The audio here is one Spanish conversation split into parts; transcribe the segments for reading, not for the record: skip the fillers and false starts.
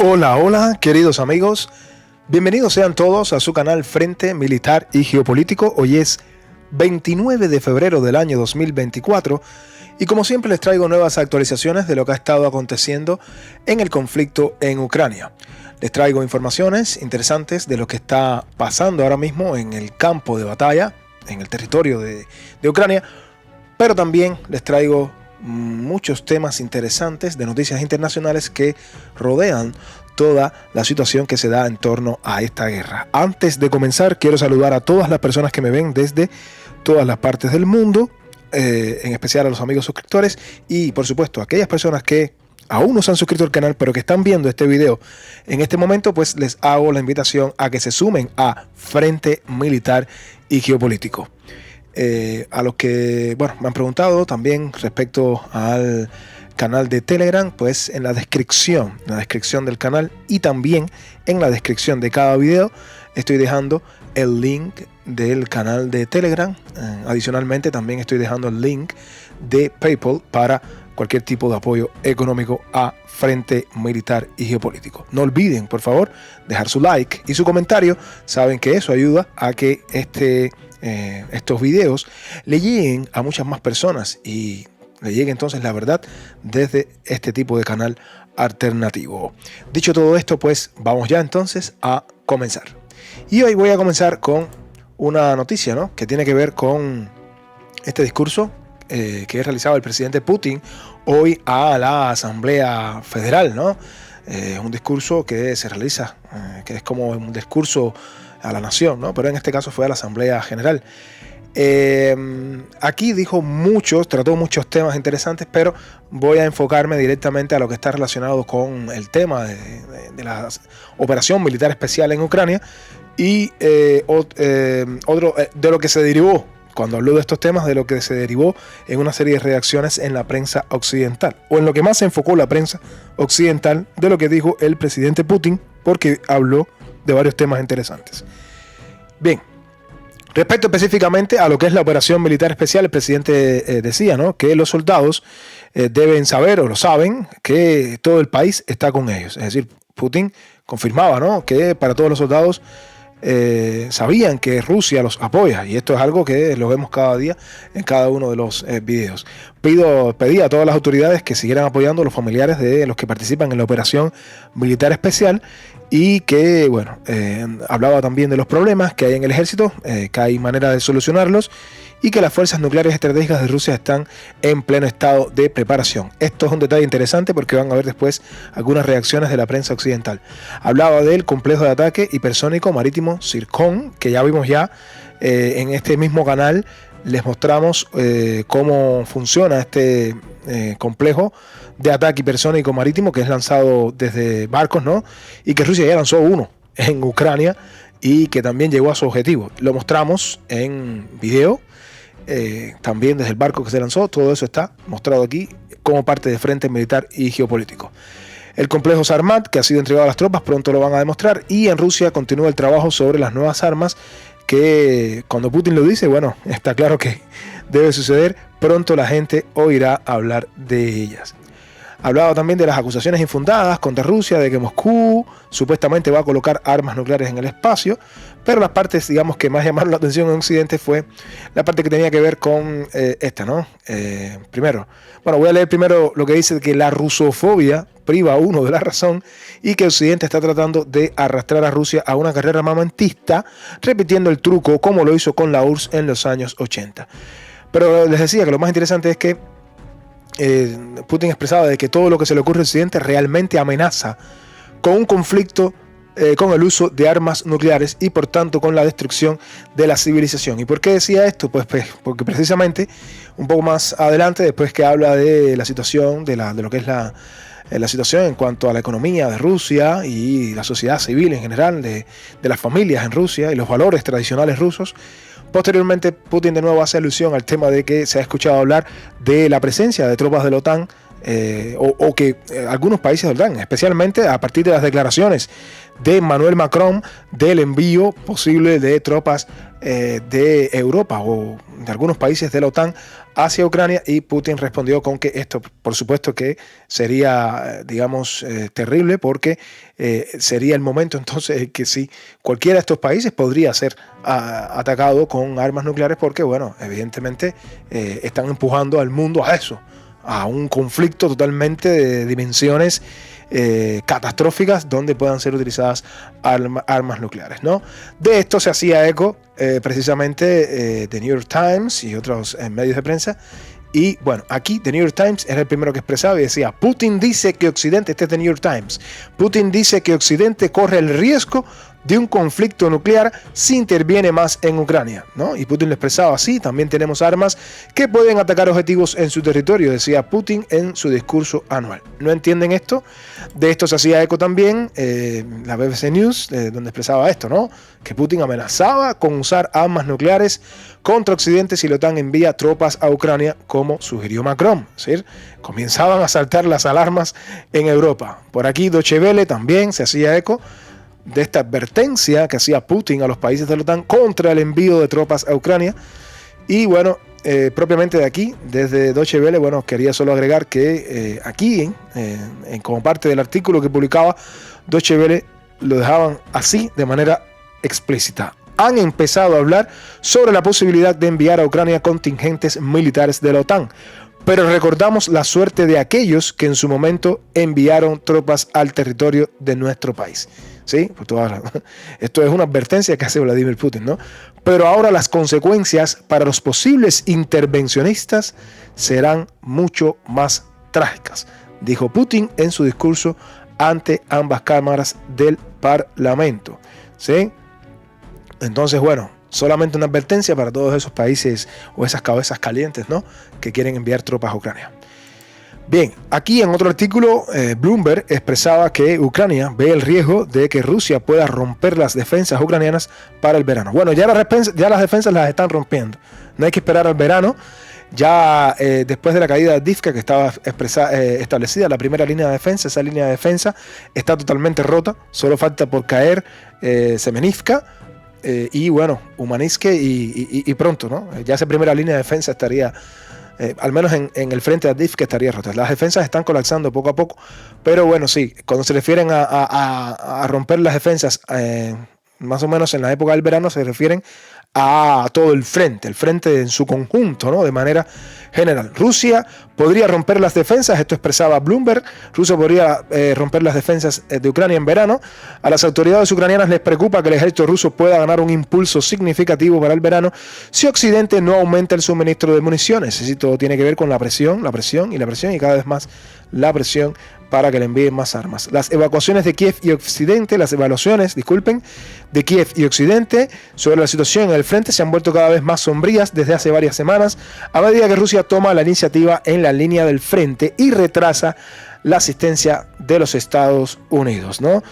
Hola, hola, queridos amigos. Bienvenidos sean todos a su canal Frente Militar y Geopolítico. Hoy es 29 de febrero del año 2024 y como siempre les traigo nuevas actualizaciones de lo que ha estado aconteciendo en el conflicto en Ucrania. Les traigo informaciones interesantes de lo que está pasando ahora mismo en el campo de batalla, en el territorio de Ucrania, pero también les traigo muchos temas interesantes de noticias internacionales que rodean toda la situación que se da en torno a esta guerra. Antes de comenzar, quiero saludar a todas las personas que me ven desde todas las partes del mundo, en especial a los amigos suscriptores y por supuesto a aquellas personas que aún no se han suscrito al canal pero que están viendo este video en este momento, pues les hago la invitación a que se sumen a Frente Militar y Geopolítico. A los que me han preguntado también respecto al canal de Telegram, pues en la descripción del canal y también en la descripción de cada video estoy dejando el link del canal de Telegram. Adicionalmente también estoy dejando el link de PayPal para cualquier tipo de apoyo económico a Frente Militar y Geopolítico. No olviden, por favor, dejar su like y su comentario. Saben que eso ayuda a que estos videos le lleguen a muchas más personas y le llegue entonces la verdad desde este tipo de canal alternativo. Dicho todo esto, pues vamos ya entonces a comenzar. Y hoy voy a comenzar con una noticia, ¿no?, que tiene que ver con este discurso que realizaba el presidente Putin hoy a la Asamblea Federal, ¿no? Un discurso que se realiza, que es como un discurso a la nación, ¿no? Pero en este caso fue a la Asamblea General. Aquí trató muchos temas interesantes, pero voy a enfocarme directamente a lo que está relacionado con el tema de la operación militar especial en Ucrania y de lo que se derivó, cuando habló de estos temas, de lo que se derivó en una serie de reacciones en la prensa occidental, o en lo que más se enfocó la prensa occidental de lo que dijo el presidente Putin, porque habló de varios temas interesantes. Bien, respecto específicamente a lo que es la operación militar especial, el presidente decía, ¿no?, que los soldados deben saber, o lo saben, que todo el país está con ellos. Es decir, Putin confirmaba, ¿no?, que para todos los soldados sabían que Rusia los apoya, y esto es algo que lo vemos cada día en cada uno de los videos. Pedí a todas las autoridades que siguieran apoyando a los familiares de los que participan en la operación militar especial y que, hablaba también de los problemas que hay en el ejército, que hay manera de solucionarlos y que las fuerzas nucleares estratégicas de Rusia están en pleno estado de preparación. Esto es un detalle interesante porque van a ver después algunas reacciones de la prensa occidental. Hablaba del complejo de ataque hipersónico marítimo Zircon, que ya vimos en este mismo canal. Les mostramos cómo funciona este complejo de ataque hipersónico marítimo, que es lanzado desde barcos, ¿no?, y que Rusia ya lanzó uno en Ucrania y que también llegó a su objetivo. Lo mostramos en video, también desde el barco que se lanzó. Todo eso está mostrado aquí como parte de Frente Militar y Geopolítico. El complejo Sarmat, que ha sido entregado a las tropas, pronto lo van a demostrar, y en Rusia continúa el trabajo sobre las nuevas armas que, cuando Putin lo dice, está claro que debe suceder. Pronto la gente oirá hablar de ellas. Hablaba también de las acusaciones infundadas contra Rusia de que Moscú supuestamente va a colocar armas nucleares en el espacio, pero las partes, que más llamaron la atención en Occidente fue la parte que tenía que ver con esta, ¿no? Voy a leer primero lo que dice, que la rusofobia priva a uno de la razón y que Occidente está tratando de arrastrar a Rusia a una carrera armamentista, repitiendo el truco como lo hizo con la URSS en los años 80. Pero les decía que lo más interesante es que Putin expresaba de que todo lo que se le ocurre a Occidente realmente amenaza con un conflicto con el uso de armas nucleares y por tanto con la destrucción de la civilización. ¿Y por qué decía esto? Pues porque precisamente un poco más adelante, después que habla de la situación, de lo que es la situación en cuanto a la economía de Rusia y la sociedad civil en general, de las familias en Rusia y los valores tradicionales rusos, posteriormente Putin de nuevo hace alusión al tema de que se ha escuchado hablar de la presencia de tropas de la OTAN o que algunos países lo dan, especialmente a partir de las declaraciones de Emmanuel Macron del envío posible de tropas de Europa o de algunos países de la OTAN hacia Ucrania, y Putin respondió con que esto, por supuesto, que sería, digamos, terrible, porque sería el momento entonces en que sí, cualquiera de estos países podría ser atacado con armas nucleares, porque, bueno, evidentemente están empujando al mundo a eso, a un conflicto totalmente de dimensiones catastróficas donde puedan ser utilizadas armas nucleares, ¿no? De esto se hacía eco precisamente The New York Times y otros medios de prensa. Y bueno, aquí The New York Times era el primero que expresaba y decía: Putin dice que Occidente, este es The New York Times, Putin dice que Occidente corre el riesgo de un conflicto nuclear si interviene más en Ucrania, ¿no? Y Putin lo expresaba así: también tenemos armas que pueden atacar objetivos en su territorio, decía Putin en su discurso anual. ¿No entienden esto? De esto se hacía eco también la BBC News, donde expresaba esto, ¿no? Que Putin amenazaba con usar armas nucleares contra Occidente si la OTAN envía tropas a Ucrania, como sugirió Macron. Es decir, comenzaban a saltar las alarmas en Europa. Por aquí Deutsche Welle también se hacía eco de esta advertencia que hacía Putin a los países de la OTAN contra el envío de tropas a Ucrania. Y bueno, propiamente de aquí, desde Deutsche Welle, bueno, quería solo agregar que aquí, como parte del artículo que publicaba Deutsche Welle, lo dejaban así de manera explícita: han empezado a hablar sobre la posibilidad de enviar a Ucrania contingentes militares de la OTAN, pero recordamos la suerte de aquellos que en su momento enviaron tropas al territorio de nuestro país. ¿Sí? Esto es una advertencia que hace Vladimir Putin, ¿no? Pero ahora las consecuencias para los posibles intervencionistas serán mucho más trágicas, dijo Putin en su discurso ante ambas cámaras del Parlamento. ¿Sí? Entonces, bueno, solamente una advertencia para todos esos países o esas cabezas calientes, ¿no?, que quieren enviar tropas a Ucrania. Bien, aquí en otro artículo, Bloomberg expresaba que Ucrania ve el riesgo de que Rusia pueda romper las defensas ucranianas para el verano. Bueno, ya las defensas las están rompiendo. No hay que esperar al verano. Ya después de la caída de Avdiivka, que estaba establecida la primera línea de defensa, esa línea de defensa está totalmente rota. Solo falta por caer Semenivka y bueno, Umanisque y pronto, ¿no? Ya esa primera línea de defensa estaría... al menos en el frente de Avdiivka estaría rota. Las defensas están colapsando poco a poco, pero bueno, sí, cuando se refieren a romper las defensas, más o menos en la época del verano, se refieren a todo el frente en su conjunto, ¿no?, de manera general. Rusia podría romper las defensas, esto expresaba Bloomberg. Rusia podría romper las defensas de Ucrania en verano. A las autoridades ucranianas les preocupa que el ejército ruso pueda ganar un impulso significativo para el verano si Occidente no aumenta el suministro de municiones. Y todo tiene que ver con la presión y cada vez más la presión para que le envíen más armas. Las evaluaciones de Kiev y Occidente sobre la situación en el frente se han vuelto cada vez más sombrías desde hace varias semanas, a medida que Rusia toma la iniciativa en la línea del frente y retrasa la asistencia de los Estados Unidos, ¿no?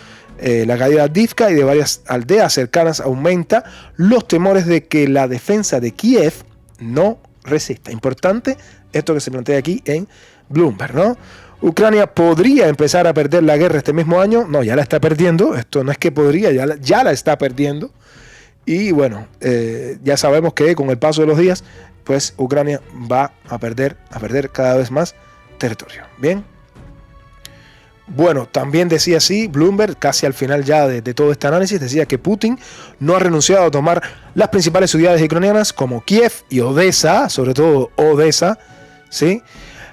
La caída de Avdiivka y de varias aldeas cercanas aumenta los temores de que la defensa de Kiev no resista. Importante esto que se plantea aquí en Bloomberg, ¿no? Ucrania podría empezar a perder la guerra este mismo año. No, ya la está perdiendo. Esto no es que podría, ya la está perdiendo. Y bueno, ya sabemos que con el paso de los días, pues Ucrania va a perder cada vez más territorio. Bien. Bueno, también decía así Bloomberg, casi al final ya de todo este análisis, decía que Putin no ha renunciado a tomar las principales ciudades ucranianas como Kiev y Odessa, sobre todo Odessa, ¿sí?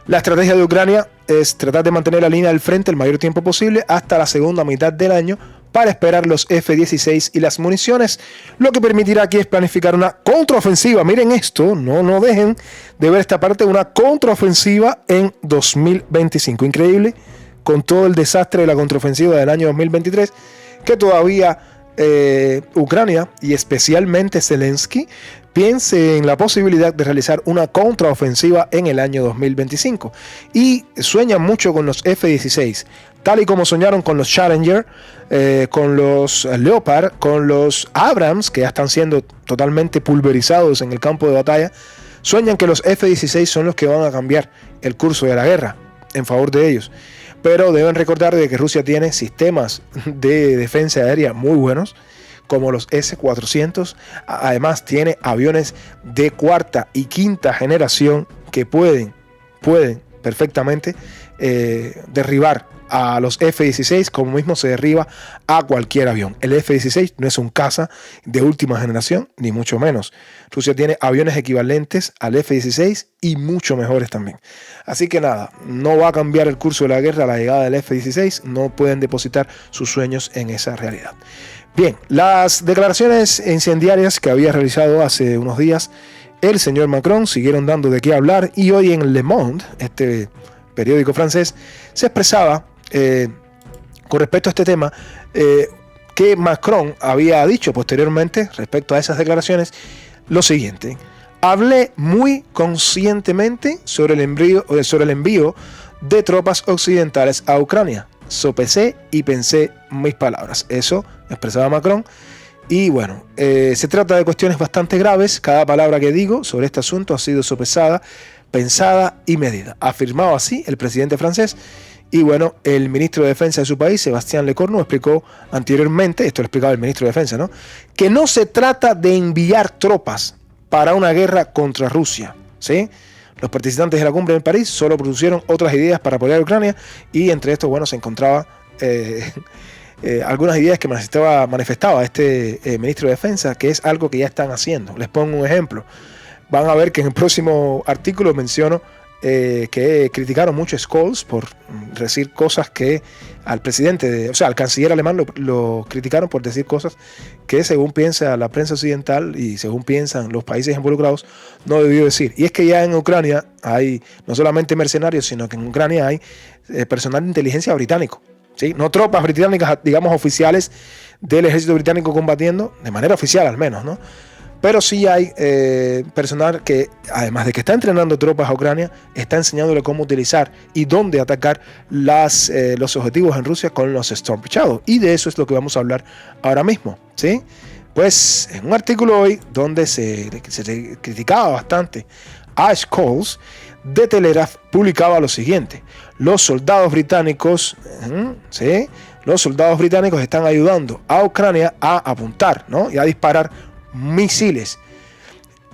La estrategia de Ucrania es tratar de mantener la línea del frente el mayor tiempo posible hasta la segunda mitad del año para esperar los F-16 y las municiones, lo que permitirá a Kiev planificar una contraofensiva. Miren esto, no dejen de ver esta parte, una contraofensiva en 2025. Increíble, con todo el desastre de la contraofensiva del año 2023, que todavía Ucrania y especialmente Zelensky piense en la posibilidad de realizar una contraofensiva en el año 2025 y sueñan mucho con los F-16, tal y como soñaron con los Challenger, con los Leopard, con los Abrams, que ya están siendo totalmente pulverizados en el campo de batalla. Sueñan que los F-16 son los que van a cambiar el curso de la guerra. en favor de ellos. Pero deben recordar de que Rusia tiene sistemas de defensa aérea muy buenos, como los S-400. Además tiene aviones de cuarta y quinta generación que pueden perfectamente derribar a los F-16, como mismo se derriba a cualquier avión. El F-16 no es un caza de última generación, ni mucho menos. Rusia tiene aviones equivalentes al F-16 y mucho mejores también. Así que nada, no va a cambiar el curso de la guerra a la llegada del F-16. No pueden depositar sus sueños en esa realidad. Bien, las declaraciones incendiarias que había realizado hace unos días el señor Macron siguieron dando de qué hablar, y hoy en Le Monde, este periódico francés, se expresaba con respecto a este tema que Macron había dicho posteriormente respecto a esas declaraciones lo siguiente: hablé muy conscientemente sobre el envío de tropas occidentales a Ucrania. Sopesé y pensé mis palabras. Eso expresaba Macron. Y bueno, se trata de cuestiones bastante graves. Cada palabra que digo sobre este asunto ha sido sopesada, pensada y medida. Afirmaba así el presidente francés. Y bueno, el ministro de Defensa de su país, Sébastien Lecornu, explicó anteriormente, esto lo explicaba el ministro de Defensa, ¿no?, que no se trata de enviar tropas para una guerra contra Rusia, ¿sí? Los participantes de la cumbre en París solo propusieron otras ideas para apoyar a Ucrania, y entre estos, bueno, se encontraba algunas ideas que manifestaba este ministro de Defensa, que es algo que ya están haciendo. Les pongo un ejemplo. Van a ver que en el próximo artículo menciono que criticaron mucho a Scholz por decir cosas que al presidente, o sea, al canciller alemán lo criticaron por decir cosas que, según piensa la prensa occidental y según piensan los países involucrados, no debió decir. Y es que ya en Ucrania hay no solamente mercenarios, sino que en Ucrania hay personal de inteligencia británico, ¿sí? No tropas británicas, digamos, oficiales del ejército británico combatiendo, de manera oficial al menos, ¿no? Pero sí hay personal que, además de que está entrenando tropas a Ucrania, está enseñándole cómo utilizar y dónde atacar los objetivos en Rusia con los Storm Shadow. Y de eso es lo que vamos a hablar ahora mismo, ¿sí? Pues en un artículo hoy donde se criticaba bastante a Scholz, The Telegraph publicaba lo siguiente: los soldados británicos, ¿sí?, los soldados británicos están ayudando a Ucrania a apuntar, ¿no?, y a disparar misiles.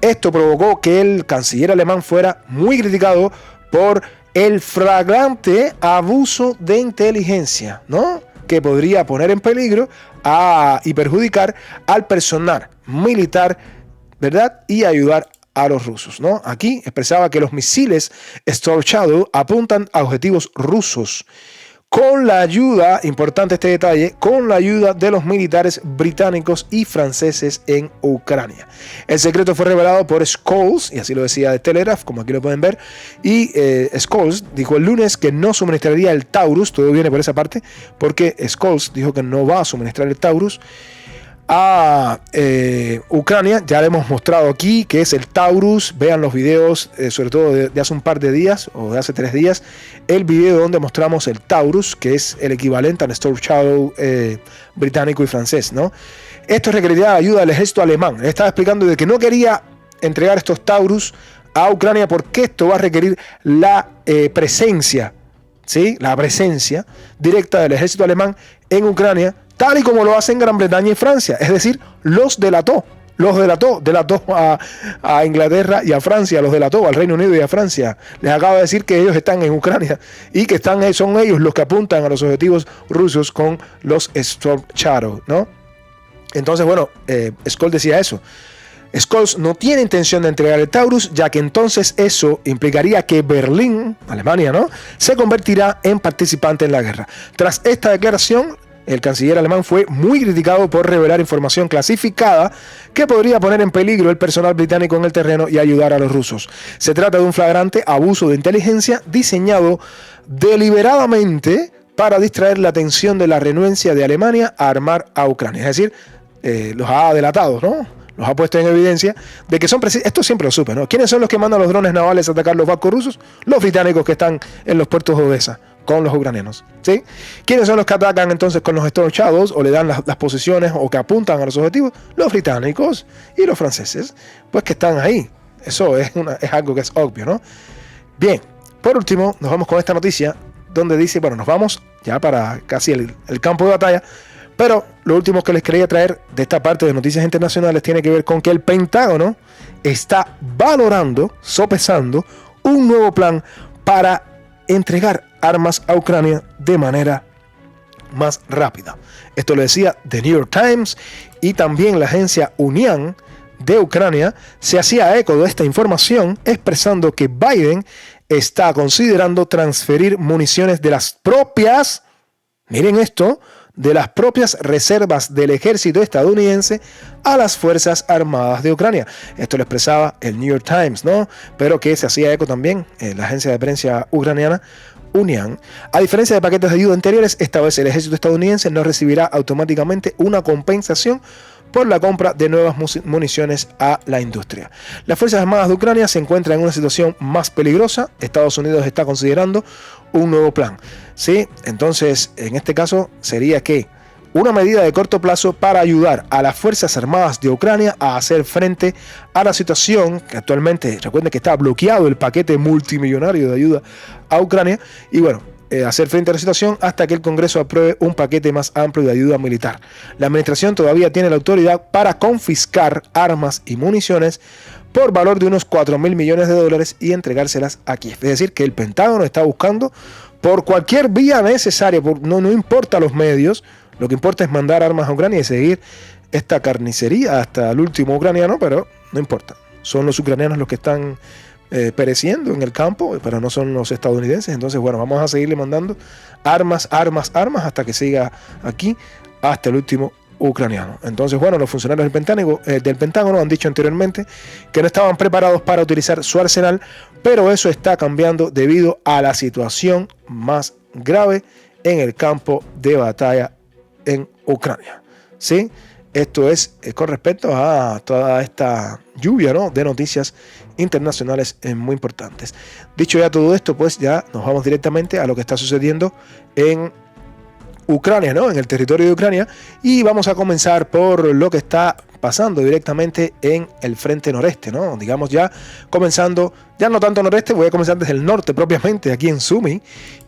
Esto provocó que el canciller alemán fuera muy criticado por el flagrante abuso de inteligencia, ¿no?, que podría poner en peligro y perjudicar al personal militar, ¿verdad?, y ayudar a los rusos, ¿no? Aquí expresaba que los misiles Storm Shadow apuntan a objetivos rusos con la ayuda, importante este detalle, con la ayuda de los militares británicos y franceses en Ucrania. El secreto fue revelado por Scholz, y así lo decía The Telegraph, como aquí lo pueden ver, y Scholz dijo el lunes que no suministraría el Taurus, todo viene por esa parte, porque Scholz dijo que no va a suministrar el Taurus a Ucrania. Ya le hemos mostrado aquí que es el Taurus. Vean los videos, sobre todo de hace un par de días o de hace 3 días, el video donde mostramos el Taurus, que es el equivalente al Storm Shadow británico y francés, ¿no? Esto requeriría ayuda del ejército alemán. Le estaba explicando de que no quería entregar estos Taurus a Ucrania porque esto va a requerir la presencia, ¿sí?, la presencia directa del ejército alemán en Ucrania, tal y como lo hacen Gran Bretaña y Francia. Es decir, los delató a Inglaterra y a Francia, los delató al Reino Unido y a Francia. Les acaba de decir que ellos están en Ucrania y que son ellos los que apuntan a los objetivos rusos con los Storm Shadow, ¿no? Entonces, bueno, Scholz decía eso. Scholz no tiene intención de entregar el Taurus, ya que entonces eso implicaría que Berlín, Alemania, ¿no?, se convertirá en participante en la guerra. Tras esta declaración, el canciller alemán fue muy criticado por revelar información clasificada que podría poner en peligro el personal británico en el terreno y ayudar a los rusos. Se trata de un flagrante abuso de inteligencia diseñado deliberadamente para distraer la atención de la renuencia de Alemania a armar a Ucrania. Es decir, los ha delatado, ¿no?, los ha puesto en evidencia de que son esto siempre lo supe, ¿no? ¿Quiénes son los que mandan los drones navales a atacar los barcos rusos? Los británicos que están en los puertos de Odessa con los ucranianos, ¿sí? ¿Quiénes son los que atacan entonces con los Storm Shadows o le dan las posiciones o que apuntan a los objetivos? Los británicos y los franceses, pues que están ahí. Eso es algo que es obvio, ¿no? Bien, Por último, nos vamos con esta noticia donde dice, bueno, nos vamos ya para casi el campo de batalla, pero lo último que les quería traer de esta parte de noticias internacionales tiene que ver con que el Pentágono está valorando, sopesando un nuevo plan para entregar armas a Ucrania de manera más rápida. Esto lo decía The New York Times, y también la agencia Unian de Ucrania se hacía eco de esta información, expresando que Biden está considerando transferir municiones de las propias, miren esto, de las propias reservas del ejército estadounidense a las Fuerzas Armadas de Ucrania. Esto lo expresaba el New York Times, ¿no? Pero que se hacía eco también en la agencia de prensa ucraniana Unian. A diferencia de paquetes de ayuda anteriores, esta vez el ejército estadounidense no recibirá automáticamente una compensación por la compra de nuevas municiones a la industria. Las Fuerzas Armadas de Ucrania se encuentran en una situación más peligrosa. Estados Unidos está considerando un nuevo plan. ¿Sí? Entonces, en este caso, sería que una medida de corto plazo para ayudar a las Fuerzas Armadas de Ucrania a hacer frente a la situación que actualmente, recuerden que está bloqueado el paquete multimillonario de ayuda a Ucrania, y bueno, hacer frente a la situación hasta que el Congreso apruebe un paquete más amplio de ayuda militar. La administración todavía tiene la autoridad para confiscar armas y municiones por valor de unos $4.000 millones y entregárselas a Kiev. Es decir, que el Pentágono está buscando por cualquier vía necesaria, no importa los medios, lo que importa es mandar armas a Ucrania y seguir esta carnicería hasta el último ucraniano, pero no importa. Son los ucranianos los que están pereciendo en el campo, pero no son los estadounidenses. Entonces, bueno, vamos a seguirle mandando armas hasta que siga aquí, hasta el último ucraniano. Entonces, bueno, los funcionarios del Pentágono han dicho anteriormente que no estaban preparados para utilizar su arsenal, pero eso está cambiando debido a la situación más grave en el campo de batalla en Ucrania. ¿Sí? Esto es con respecto a toda esta lluvia, ¿no?, de noticias internacionales muy importantes. Dicho ya todo esto, pues ya nos vamos directamente a lo que está sucediendo en Ucrania, ¿no?, en el territorio de Ucrania, y vamos a comenzar por lo que está pasando directamente en el frente noreste, ¿no? Digamos ya comenzando, ya no tanto noreste, voy a comenzar desde el norte propiamente, aquí en Sumy,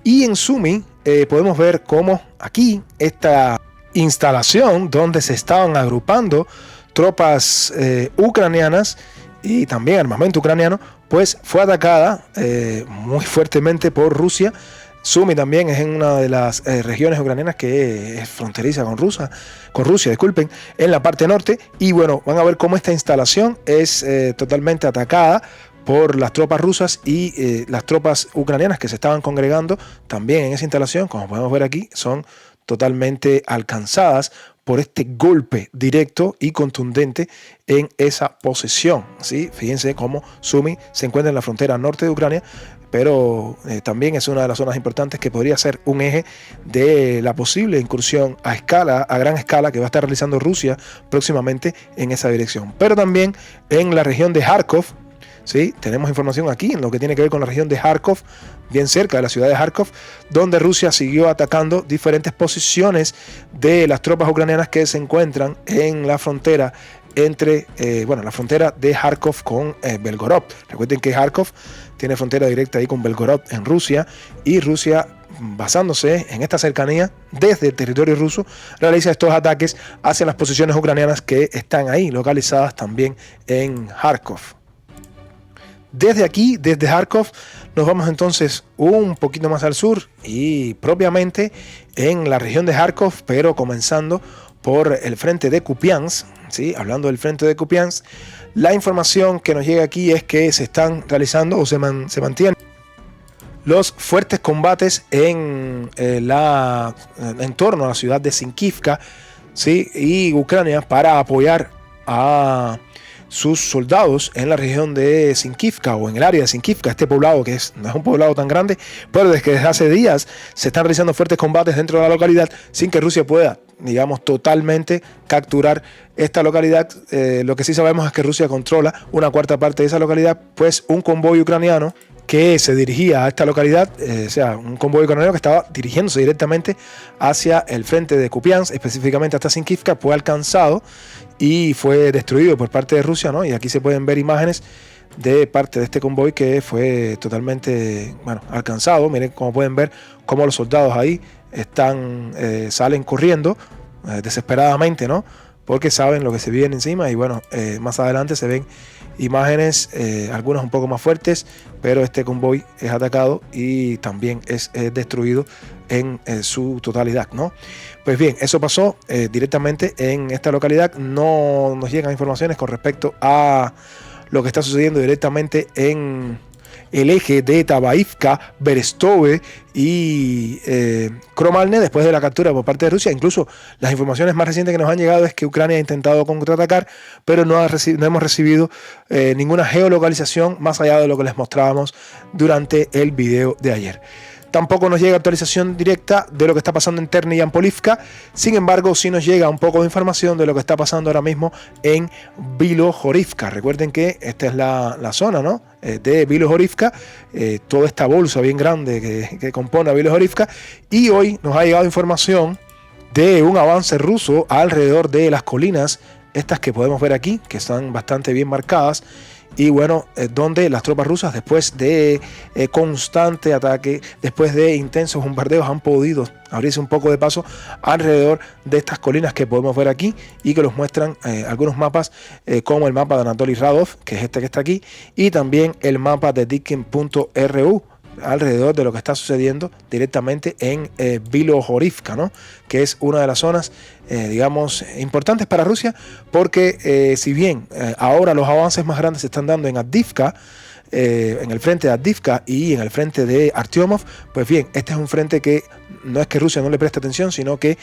y en Sumy podemos ver cómo aquí esta instalación donde se estaban agrupando tropas ucranianas y también armamento ucraniano, pues fue atacada muy fuertemente por Rusia. Sumy también es en una de las regiones ucranianas que es fronteriza con Rusia, disculpen, en la parte norte. Y bueno, van a ver cómo esta instalación es totalmente atacada por las tropas rusas y las tropas ucranianas que se estaban congregando también en esa instalación, como podemos ver aquí, son totalmente alcanzadas por este golpe directo y contundente en esa posesión, ¿sí? Fíjense cómo Sumy se encuentra en la frontera norte de Ucrania, pero también es una de las zonas importantes que podría ser un eje de la posible incursión a gran escala que va a estar realizando Rusia próximamente en esa dirección. Pero también en la región de Kharkov, ¿sí? Tenemos información aquí en lo que tiene que ver con la región de Kharkov, bien cerca de la ciudad de Kharkov, donde Rusia siguió atacando diferentes posiciones de las tropas ucranianas que se encuentran en la frontera entre, la frontera de Kharkov con Belgorod. Recuerden que Kharkov tiene frontera directa ahí con Belgorod en Rusia, y Rusia, basándose en esta cercanía desde el territorio ruso, realiza estos ataques hacia las posiciones ucranianas que están ahí localizadas también en Kharkov. Desde aquí, desde Kharkov, nos vamos entonces un poquito más al sur y propiamente en la región de Kharkov, pero comenzando por el frente de Kupiansk, ¿sí? Hablando del frente de Kupiansk, la información que nos llega aquí es que se están realizando o se mantienen los fuertes combates en torno a la ciudad de Sinkivka, ¿sí? Y Ucrania, para apoyar a sus soldados en la región de Sinkivka o en el área de Sinkivka, este poblado que no es un poblado tan grande, pero desde hace días se están realizando fuertes combates dentro de la localidad sin que Rusia pueda, digamos, totalmente capturar esta localidad. Lo que sí sabemos es que Rusia controla una cuarta parte de esa localidad, pues un convoy ucraniano que se dirigía a esta localidad, un convoy ucraniano que estaba dirigiéndose directamente hacia el frente de Kupiansk, específicamente hasta Sinkivka, fue alcanzado y fue destruido por parte de Rusia, ¿no? Y aquí se pueden ver imágenes de parte de este convoy que fue totalmente, bueno, alcanzado. Miren, como pueden ver, cómo los soldados ahí salen corriendo desesperadamente, ¿no? Porque saben lo que se viene encima. Y bueno, más adelante se ven imágenes, algunas un poco más fuertes, pero este convoy es atacado y también es destruido en su totalidad, ¿no? Pues bien, eso pasó directamente en esta localidad. No nos llegan informaciones con respecto a lo que está sucediendo directamente en el eje de Tabaivka, Berestove y Kromalne después de la captura por parte de Rusia. Incluso las informaciones más recientes que nos han llegado es que Ucrania ha intentado contraatacar, pero no hemos recibido ninguna geolocalización más allá de lo que les mostrábamos durante el video de ayer. Tampoco nos llega actualización directa de lo que está pasando en Terni y Ampolivka. Sin embargo, sí nos llega un poco de información de lo que está pasando ahora mismo en Bilohorivka. Recuerden que esta es la zona, ¿no? De Bilohorivka, toda esta bolsa bien grande que compone a Bilohorivka. Y hoy nos ha llegado información de un avance ruso alrededor de las colinas, estas que podemos ver aquí, que están bastante bien marcadas. Y bueno, donde las tropas rusas, después de constante ataque, después de intensos bombardeos, han podido abrirse un poco de paso alrededor de estas colinas que podemos ver aquí y que los muestran algunos mapas, como el mapa de Anatoly Radov, que es este que está aquí, y también el mapa de Dikin.ru, alrededor de lo que está sucediendo directamente en Bilohorivka, ¿no? Que es una de las zonas, digamos, importantes para Rusia, porque si bien ahora los avances más grandes se están dando en Avdiivka, en el frente de Avdiivka y en el frente de Artyomov, pues bien, este es un frente que no es que Rusia no le preste atención, sino que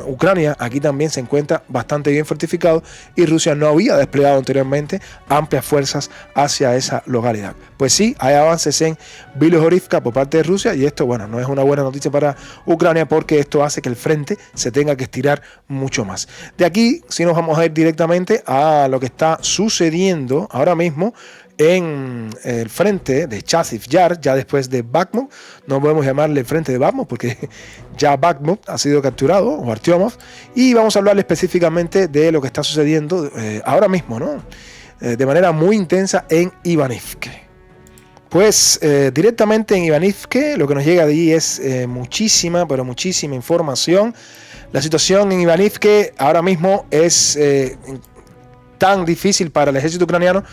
Ucrania aquí también se encuentra bastante bien fortificado y Rusia no había desplegado anteriormente amplias fuerzas hacia esa localidad. Pues sí, hay avances en Bilohorivka por parte de Rusia y esto, bueno, no es una buena noticia para Ucrania porque esto hace que el frente se tenga que estirar mucho más. De aquí sí nos vamos a ir directamente a lo que está sucediendo ahora mismo en el frente de Chasiv Yar, ya después de Bakhmut. No podemos llamarle el frente de Bakhmut porque ya Bakhmut ha sido capturado, o Artyomov, y vamos a hablarle específicamente de lo que está sucediendo ahora mismo, ¿no? De manera muy intensa en Ivanivke. Pues directamente en Ivanivke lo que nos llega de allí es muchísima, pero muchísima información. La situación en Ivanivke ahora mismo es tan difícil para el ejército ucraniano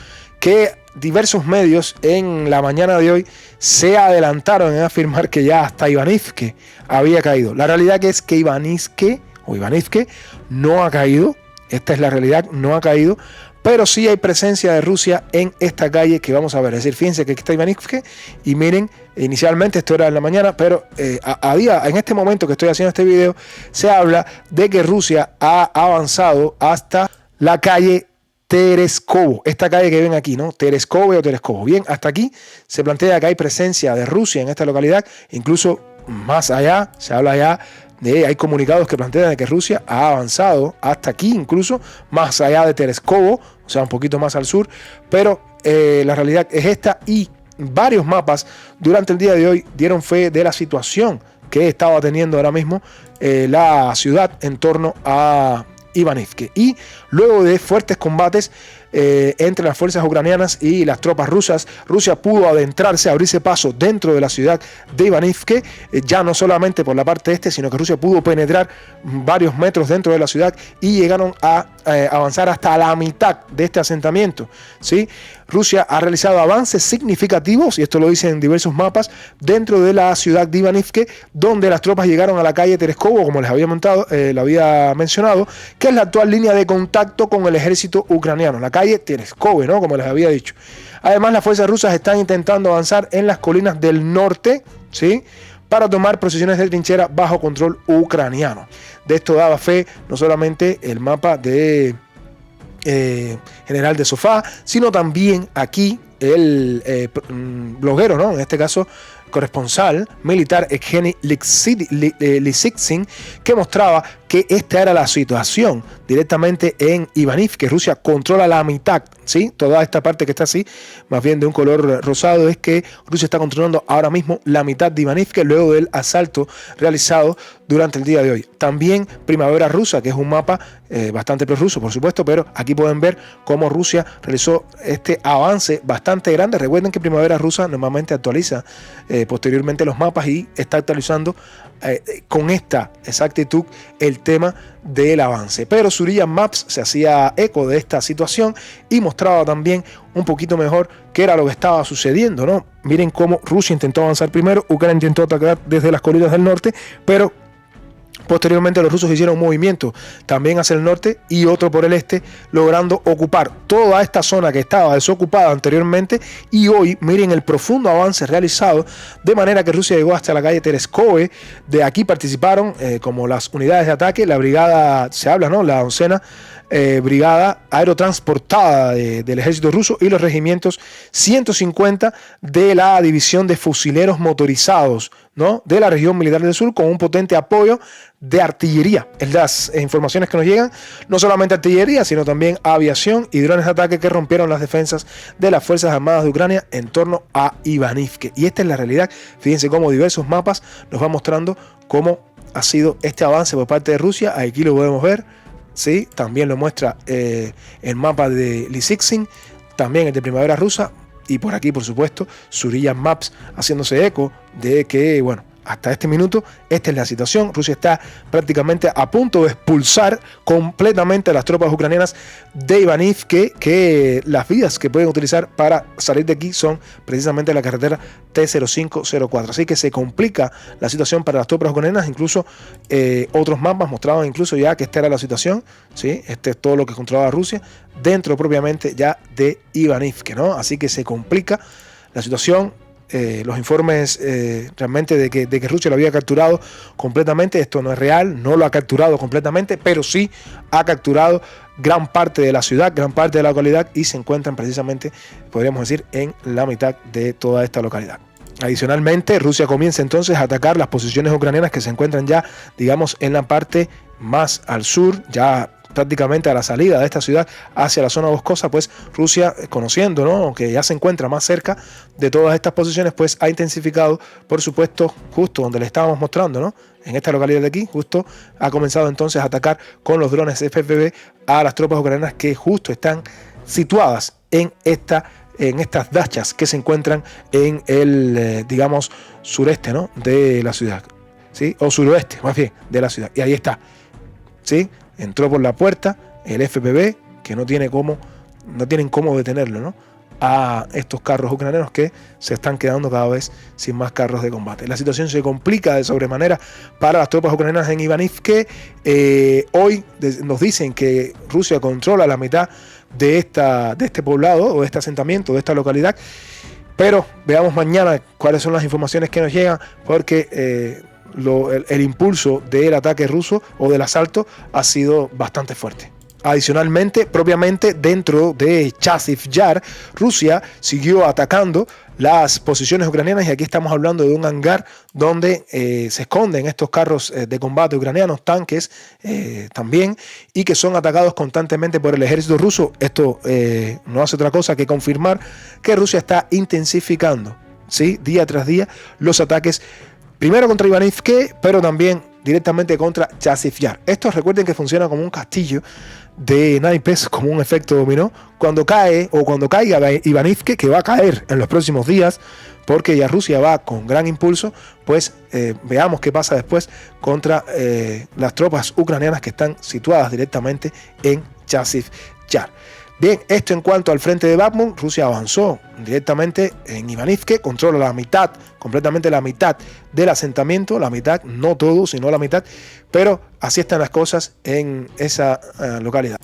que diversos medios en la mañana de hoy se adelantaron en afirmar que ya hasta Ivanivke había caído. La realidad es que Ivanivke no ha caído. Esta es la realidad, no ha caído. Pero sí hay presencia de Rusia en esta calle que vamos a ver. Es decir, fíjense que aquí está Ivanivke y miren, inicialmente esto era en la mañana, pero en este momento que estoy haciendo este video, se habla de que Rusia ha avanzado hasta la calle Tereskovo, esta calle que ven aquí, ¿no? Tereskovo o Tereskovo. Bien, hasta aquí se plantea que hay presencia de Rusia en esta localidad, incluso más allá, se habla ya hay comunicados que plantean de que Rusia ha avanzado hasta aquí, incluso más allá de Tereskovo, o sea, un poquito más al sur, pero la realidad es esta y varios mapas durante el día de hoy dieron fe de la situación que estaba teniendo ahora mismo la ciudad en torno a Ivanivke. Y luego de fuertes combates entre las fuerzas ucranianas y las tropas rusas, Rusia pudo adentrarse, abrirse paso dentro de la ciudad de Ivanivke, ya no solamente por la parte este, sino que Rusia pudo penetrar varios metros dentro de la ciudad y llegaron a avanzar hasta la mitad de este asentamiento, ¿sí? Rusia ha realizado avances significativos, y esto lo dicen en diversos mapas, dentro de la ciudad de Ivanivke, donde las tropas llegaron a la calle Tereskovo, como les había mencionado, que es la actual línea de contacto con el ejército ucraniano, la calle Tereskovo, ¿no? Como les había dicho. Además, las fuerzas rusas están intentando avanzar en las colinas del norte, ¿sí?, para tomar posiciones de trinchera bajo control ucraniano. De esto daba fe no solamente el mapa de General de Sofá, sino también aquí el bloguero, ¿no? En este caso corresponsal militar Evgeny Lisitsin, que mostraba que esta era la situación directamente en Ivánivsk, que Rusia controla la mitad, ¿sí? Toda esta parte que está así, más bien de un color rosado, es que Rusia está controlando ahora mismo la mitad de Ivánivsk luego del asalto realizado durante el día de hoy. También Primavera Rusa, que es un mapa bastante prorruso, por supuesto, pero aquí pueden ver cómo Rusia realizó este avance bastante grande. Recuerden que Primavera Rusa normalmente actualiza posteriormente los mapas y está actualizando con esta exactitud el tema del avance. Pero Surya Maps se hacía eco de esta situación y mostraba también un poquito mejor qué era lo que estaba sucediendo, ¿no? Miren cómo Rusia intentó avanzar primero, Ucrania intentó atacar desde las colinas del norte, pero posteriormente los rusos hicieron un movimiento también hacia el norte y otro por el este, logrando ocupar toda esta zona que estaba desocupada anteriormente. Y hoy miren el profundo avance realizado, de manera que Rusia llegó hasta la calle Tereskove. De aquí participaron como las unidades de ataque, la brigada, se habla, ¿no?, la 11ª brigada aerotransportada del ejército ruso y los regimientos 150 de la división de fusileros motorizados, ¿no?, de la región militar del sur, con un potente apoyo de artillería. En las informaciones que nos llegan, no solamente artillería, sino también aviación y drones de ataque que rompieron las defensas de las Fuerzas Armadas de Ucrania en torno a Ivánivsk. Y esta es la realidad. Fíjense cómo diversos mapas nos van mostrando cómo ha sido este avance por parte de Rusia. Aquí lo podemos ver, ¿sí? También lo muestra el mapa de Lisitsin, también el de Primavera Rusa. Y por aquí, por supuesto, Surya Maps haciéndose eco de que, bueno, hasta este minuto, esta es la situación. Rusia está prácticamente a punto de expulsar completamente a las tropas ucranianas de Ivánivsk, que las vías que pueden utilizar para salir de aquí son precisamente la carretera T-0504. Así que se complica la situación para las tropas ucranianas. Incluso otros mapas mostraban incluso ya que esta era la situación, ¿sí? Este es todo lo que controlaba Rusia dentro propiamente ya de Ivánivsk, ¿no? Así que se complica la situación. Los informes realmente de que Rusia lo había capturado completamente, esto no es real, no lo ha capturado completamente, pero sí ha capturado gran parte de la ciudad, gran parte de la localidad, y se encuentran precisamente, podríamos decir, en la mitad de toda esta localidad. Adicionalmente, Rusia comienza entonces a atacar las posiciones ucranianas que se encuentran ya, digamos, en la parte más al sur, ya prácticamente a la salida de esta ciudad hacia la zona boscosa. Pues Rusia, conociendo, ¿no?, que ya se encuentra más cerca de todas estas posiciones, pues ha intensificado, por supuesto, justo donde le estábamos mostrando, ¿no?, en esta localidad de aquí, justo ha comenzado entonces a atacar con los drones FPV a las tropas ucranianas que justo están situadas en estas dachas que se encuentran en el, digamos, sureste, ¿no?, de la ciudad, ¿sí?, o suroeste, más bien, de la ciudad. Y ahí está, ¿sí? Entró por la puerta el FPV, que no tienen cómo detenerlo, ¿no?, a estos carros ucranianos que se están quedando cada vez sin más carros de combate. La situación se complica de sobremanera para las tropas ucranianas en Ivánivsk. Hoy nos dicen que Rusia controla la mitad de este poblado o de este asentamiento, de esta localidad, pero veamos mañana cuáles son las informaciones que nos llegan, porque el impulso del ataque ruso o del asalto ha sido bastante fuerte. Adicionalmente, propiamente dentro de Chasiv Yar, Rusia siguió atacando las posiciones ucranianas, y aquí estamos hablando de un hangar donde se esconden estos carros de combate ucranianos, tanques también, y que son atacados constantemente por el ejército ruso. Esto no hace otra cosa que confirmar que Rusia está intensificando, ¿sí?, día tras día los ataques, primero contra Ivánivsk, pero también directamente contra Chasiv Yar. Esto, recuerden que funciona como un castillo de naipes, como un efecto dominó. Cuando caiga Ivánivsk, que va a caer en los próximos días, porque ya Rusia va con gran impulso, pues veamos qué pasa después contra las tropas ucranianas que están situadas directamente en Chasiv Yar. Bien, esto en cuanto al frente de Bakhmut. Rusia avanzó directamente en Ivánivsk, controla la mitad, completamente la mitad del asentamiento, la mitad, no todo, sino la mitad, pero así están las cosas en esa localidad.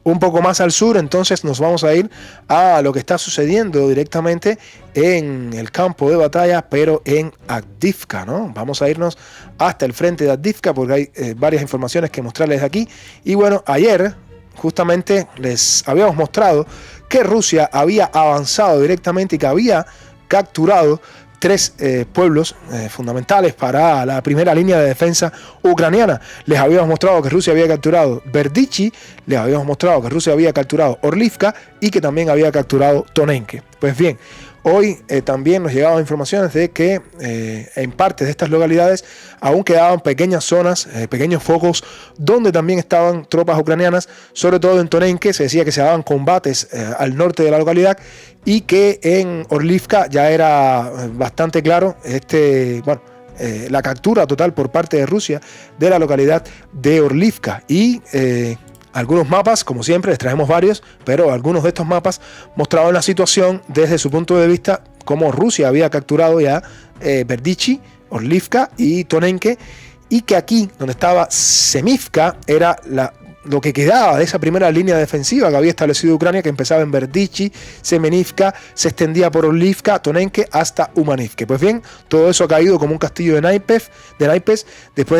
Un poco más al sur, entonces nos vamos a ir a lo que está sucediendo directamente en el campo de batalla, pero en Avdiivka, ¿no? Vamos a irnos hasta el frente de Avdiivka porque hay varias informaciones que mostrarles aquí. Y bueno, ayer justamente les habíamos mostrado que Rusia había avanzado directamente y que había capturado tres pueblos fundamentales para la primera línea de defensa ucraniana. Les habíamos mostrado que Rusia había capturado Berdichi, les habíamos mostrado que Rusia había capturado Orlivka y que también había capturado Tonenke. Pues bien, hoy también nos llegaban informaciones de que en partes de estas localidades aún quedaban pequeñas zonas, pequeños focos donde también estaban tropas ucranianas, sobre todo en Tonenke. Se decía que se daban combates al norte de la localidad y que en Orlivka ya era bastante claro la captura total por parte de Rusia de la localidad de Orlivka. Y algunos mapas, como siempre, les traemos varios, pero algunos de estos mapas mostraban la situación desde su punto de vista, como Rusia había capturado ya Berdichi, Orlivka y Tonenke, y que aquí, donde estaba Semivka, era lo que quedaba de esa primera línea defensiva que había establecido Ucrania, que empezaba en Berdichi, Semenivka, se extendía por Orlivka, Tonenke hasta Umanivka. Pues bien, todo eso ha caído como un castillo de naipes. Después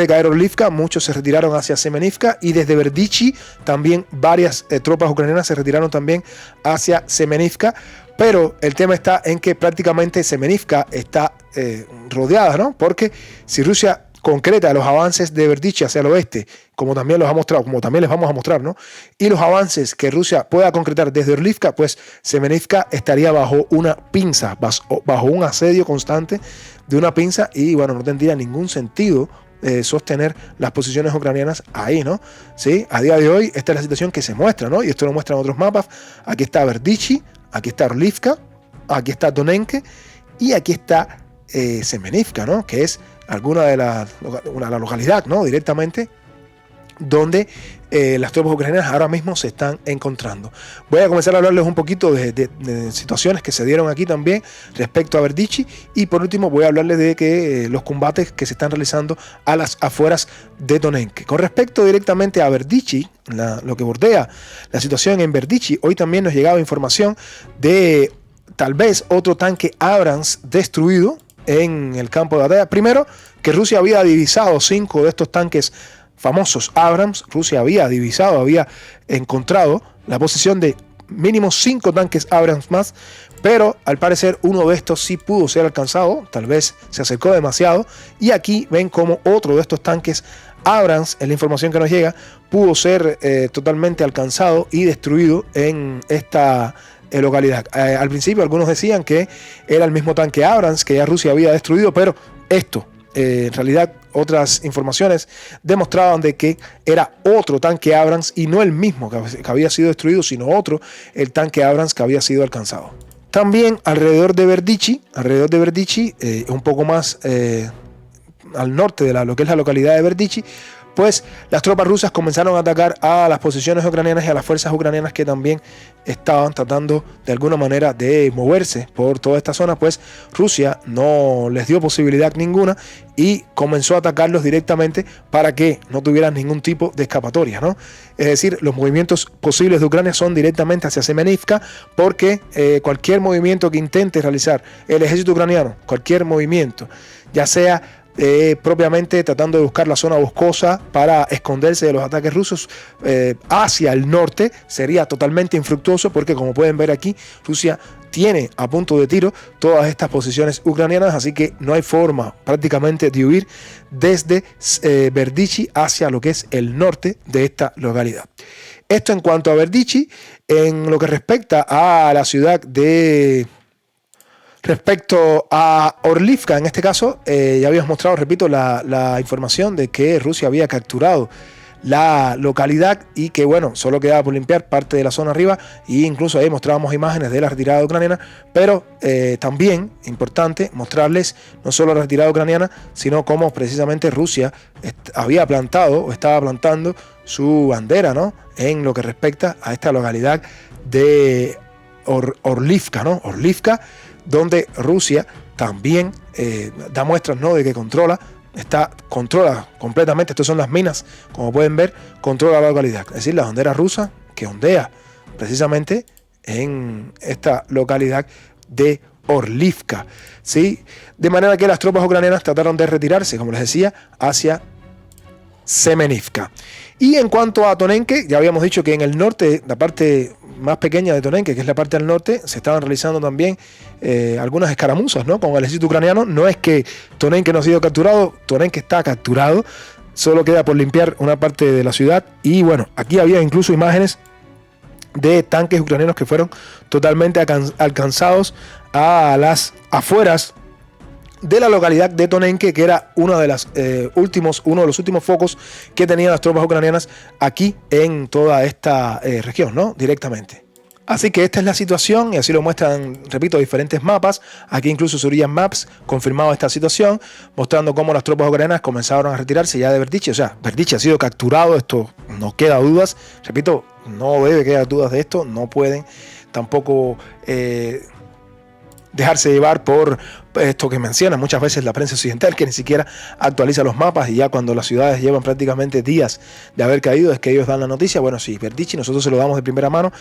de caer Orlivka, muchos se retiraron hacia Semenivka, y desde Berdichi también varias tropas ucranianas se retiraron también hacia Semenivka. Pero el tema está en que prácticamente Semenivka está rodeada, ¿no? Porque si Rusia concreta los avances de Berdichi hacia el oeste, como también los ha mostrado, como también les vamos a mostrar, ¿no? Y los avances que Rusia pueda concretar desde Orlivka, pues Semenivka estaría bajo una pinza, bajo un asedio constante de una pinza, y bueno, no tendría ningún sentido sostener las posiciones ucranianas ahí, ¿no? Sí, a día de hoy esta es la situación que se muestra, ¿no? Y esto lo muestran otros mapas. Aquí está Berdichi, aquí está Orlivka, aquí está Tonenke y aquí está Semenivka, ¿no? Que es alguna de la localidad, ¿no? Directamente donde las tropas ucranianas ahora mismo se están encontrando. Voy a comenzar a hablarles un poquito de situaciones que se dieron aquí también respecto a Berdichi, y por último voy a hablarles de que los combates que se están realizando a las afueras de Tonenke. Con respecto directamente a Berdichi, lo que bordea la situación en Berdichi, hoy también nos llegaba información de tal vez otro tanque Abrams destruido en el campo de batalla. Primero, que Rusia había divisado 5 de estos tanques famosos Abrams. Rusia había encontrado la posición de mínimo 5 tanques Abrams más, pero al parecer uno de estos sí pudo ser alcanzado, tal vez se acercó demasiado, y aquí ven como otro de estos tanques Abrams, en la información que nos llega, pudo ser totalmente alcanzado y destruido en esta localidad. Al principio algunos decían que era el mismo tanque Abrams que ya Rusia había destruido, pero esto en realidad otras informaciones demostraban de que era otro tanque Abrams y no el mismo que había sido destruido, sino otro, el tanque Abrams que había sido alcanzado. También alrededor de Berdichi, un poco más al norte de lo que es la localidad de Berdichi, pues las tropas rusas comenzaron a atacar a las posiciones ucranianas y a las fuerzas ucranianas que también estaban tratando de alguna manera de moverse por toda esta zona. Pues Rusia no les dio posibilidad ninguna y comenzó a atacarlos directamente para que no tuvieran ningún tipo de escapatoria, ¿no? Es decir, los movimientos posibles de Ucrania son directamente hacia Semenivka, porque cualquier movimiento que intente realizar el ejército ucraniano, cualquier movimiento, ya sea propiamente tratando de buscar la zona boscosa para esconderse de los ataques rusos hacia el norte, sería totalmente infructuoso, porque como pueden ver aquí, Rusia tiene a punto de tiro todas estas posiciones ucranianas, así que no hay forma prácticamente de huir desde Berdichi hacia lo que es el norte de esta localidad. Esto en cuanto a Berdichi. En lo que respecta a la ciudad de... Respecto a Orlivka, en este caso, ya habíamos mostrado, repito, la información de que Rusia había capturado la localidad y que, bueno, solo quedaba por limpiar parte de la zona arriba, e incluso ahí mostrábamos imágenes de la retirada ucraniana, pero también importante mostrarles no solo la retirada ucraniana, sino cómo precisamente Rusia había plantado o estaba plantando su bandera, ¿no?, en lo que respecta a esta localidad de Orlivka, ¿no? Orlivka, donde Rusia también da muestras, ¿no?, de que controla completamente. Estas son las minas, como pueden ver, controla la localidad. Es decir, la bandera rusa que ondea precisamente en esta localidad de Orlivka, ¿sí? De manera que las tropas ucranianas trataron de retirarse, como les decía, hacia Semenivka. Y en cuanto a Tonenke, ya habíamos dicho que en el norte, la parte más pequeña de Tonenke, que es la parte del norte, se estaban realizando también algunas escaramuzas, ¿no?, con el ejército ucraniano. No es que Tonenke no ha sido capturado, Tonenke está capturado, solo queda por limpiar una parte de la ciudad. Y bueno, aquí había incluso imágenes de tanques ucranianos que fueron totalmente alcanzados a las afueras de la localidad de Tonenke, que era uno de los últimos focos que tenían las tropas ucranianas aquí en toda esta región, ¿no?, directamente. Así que esta es la situación y así lo muestran, repito, diferentes mapas. Aquí incluso Surian Maps confirmado esta situación, mostrando cómo las tropas ucranianas comenzaron a retirarse ya de Berdichi. O sea, Berdichi ha sido capturado, esto no queda dudas. Repito, no debe quedar dudas de esto, no pueden tampoco dejarse llevar por esto que menciona muchas veces la prensa occidental, que ni siquiera actualiza los mapas, y ya cuando las ciudades llevan prácticamente días de haber caído es que ellos dan la noticia. Bueno, sí, Berdichi nosotros se lo damos de primera mano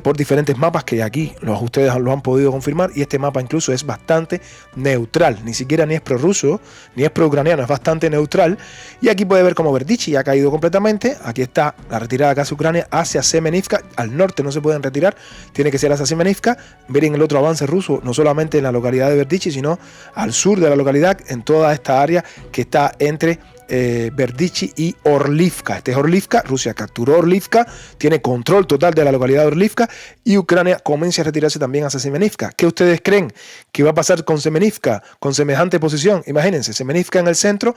por diferentes mapas que aquí ustedes lo han podido confirmar, y este mapa incluso es bastante neutral, ni siquiera ni es prorruso ni es pro-ucraniano, es bastante neutral. Y aquí puede ver cómo Berdichi ya ha caído completamente. Aquí está la retirada hacia Ucrania, hacia Semenivka. Al norte no se pueden retirar, tiene que ser hacia Semenivka. Miren el otro avance ruso, no solamente en la localidad de Berdichi, sino al sur de la localidad, en toda esta área que está entre Berdichi y Orlivka. Este es Orlivka, Rusia capturó Orlivka, tiene control total de la localidad de Orlivka, y Ucrania comienza a retirarse también hacia Semenivka. ¿Qué ustedes creen que va a pasar con Semenivka, con semejante posición? Imagínense, Semenivka en el centro,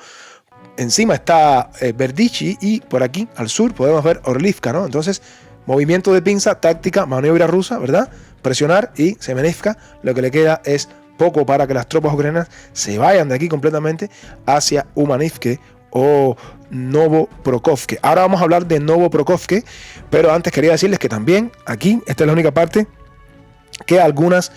encima está Berdichi, y por aquí al sur podemos ver Orlivka, ¿no? Entonces, movimiento de pinza, táctica, maniobra rusa, ¿verdad? Presionar, y Semenivka lo que le queda es poco para que las tropas ucranianas se vayan de aquí completamente hacia Umanivke o Novoprokhovka. Ahora vamos a hablar de Novoprokhovka, pero antes quería decirles que también aquí, esta es la única parte que algunos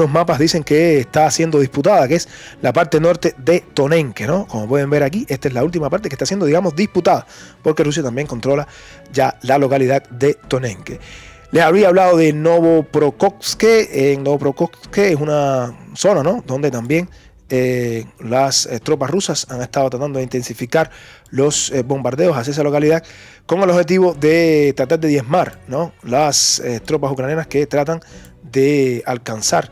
mapas dicen que está siendo disputada, que es la parte norte de Tonenke, ¿no? Como pueden ver aquí, esta es la última parte que está siendo, digamos, disputada, porque Rusia también controla ya la localidad de Tonenke. Les habría hablado de Novoprokhovka. En Novoprokhovka es una zona, ¿no?, donde también las tropas rusas han estado tratando de intensificar los bombardeos hacia esa localidad, con el objetivo de tratar de diezmar, ¿no?, las tropas ucranianas que tratan de alcanzar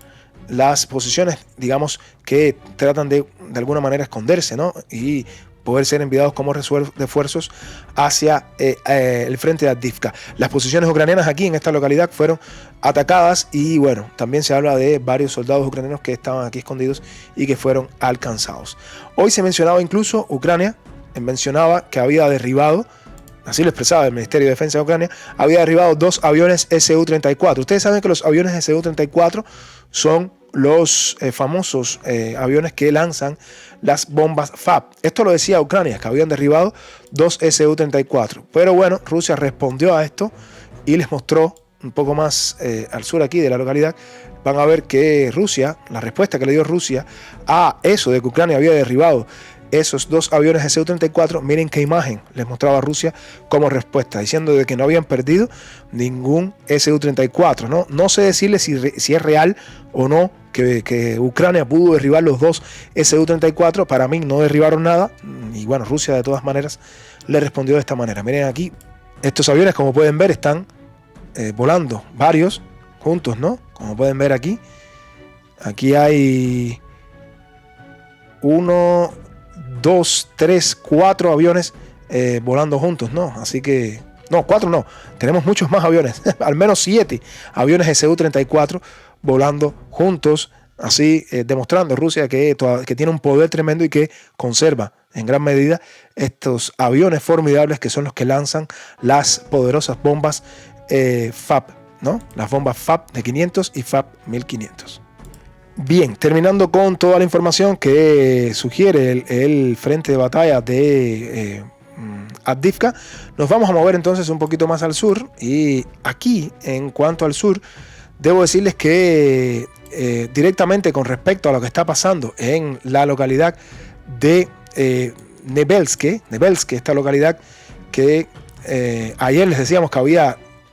las posiciones, digamos, que tratan de alguna manera esconderse, ¿no?, y poder ser enviados como refuerzos hacia el frente de Avdiivka. Las posiciones ucranianas aquí en esta localidad fueron atacadas, y bueno, también se habla de varios soldados ucranianos que estaban aquí escondidos y que fueron alcanzados. Hoy se mencionaba incluso, Ucrania mencionaba que había derribado, así lo expresaba el Ministerio de Defensa de Ucrania, había derribado 2 aviones Su-34. Ustedes saben que los aviones Su-34 son los famosos aviones que lanzan las bombas FAB. Esto lo decía Ucrania, que habían derribado 2 Su-34. Pero bueno, Rusia respondió a esto y les mostró un poco más al sur aquí de la localidad. Van a ver que Rusia, la respuesta que le dio Rusia a eso de que Ucrania había derribado esos 2 aviones Su-34, miren qué imagen les mostraba Rusia como respuesta, diciendo de que no habían perdido ningún Su-34, ¿no? No sé decirles si es real o no que Ucrania pudo derribar los 2 Su-34. Para mí no derribaron nada, y bueno, Rusia de todas maneras le respondió de esta manera. Miren aquí, estos aviones, como pueden ver, están volando varios juntos, ¿no? Como pueden ver aquí hay 1, 2, 3, 4 aviones volando juntos, ¿no? Así que, no, 4 no, tenemos muchos más aviones, al menos 7 aviones Su-34 volando juntos, así demostrando Rusia que tiene un poder tremendo y que conserva en gran medida estos aviones formidables que son los que lanzan las poderosas bombas FAB, ¿no? Las bombas FAB de 500 y FAB 1500. Bien, terminando con toda la información que sugiere el frente de batalla de Avdiivka, nos vamos a mover entonces un poquito más al sur. Y aquí, en cuanto al sur, debo decirles que directamente con respecto a lo que está pasando en la localidad de Nebelske, esta localidad que ayer les decíamos que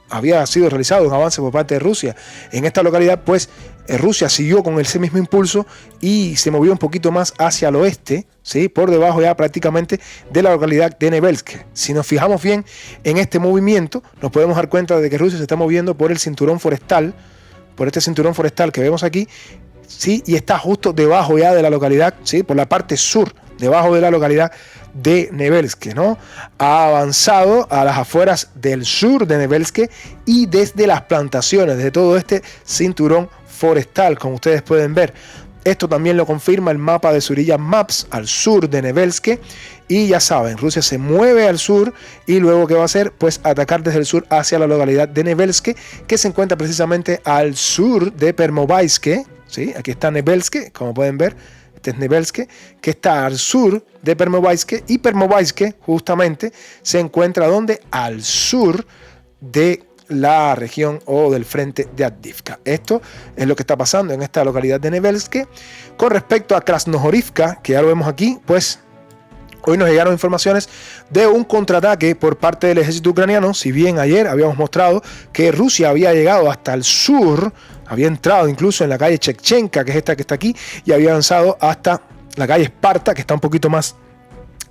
había sido realizado un avance por parte de Rusia en esta localidad, pues Rusia siguió con ese mismo impulso y se movió un poquito más hacia el oeste, ¿sí? Por debajo ya prácticamente de la localidad de Nevelsk. Si nos fijamos bien en este movimiento, nos podemos dar cuenta de que Rusia se está moviendo por el cinturón forestal, por este cinturón forestal que vemos aquí, ¿sí? Y está justo debajo ya de la localidad, ¿sí? Por la parte sur, debajo de la localidad de Nevelsk, ¿no? Ha avanzado a las afueras del sur de Nevelsk y desde las plantaciones, de todo este cinturón forestal, como ustedes pueden ver. Esto también lo confirma el mapa de Surilla Maps al sur de Nevelsk. Y ya saben, Rusia se mueve al sur y luego ¿qué va a hacer? Pues atacar desde el sur hacia la localidad de Nevelsk, que se encuentra precisamente al sur de Permovaisk, ¿sí? Aquí está Nevelsk, como pueden ver. Este es Nevelsk, que está al sur de Permovaisk, y Permovaisk justamente se encuentra donde al sur de la región o del frente de Avdiivka. Esto es lo que está pasando en esta localidad de Nevelsk. Con respecto a Krasnohorivka, que ya lo vemos aquí, pues hoy nos llegaron informaciones de un contraataque por parte del ejército ucraniano. Si bien ayer habíamos mostrado que Rusia había llegado hasta el sur, había entrado incluso en la calle Chekchenka, que es esta que está aquí, y había avanzado hasta la calle Esparta, que está un poquito más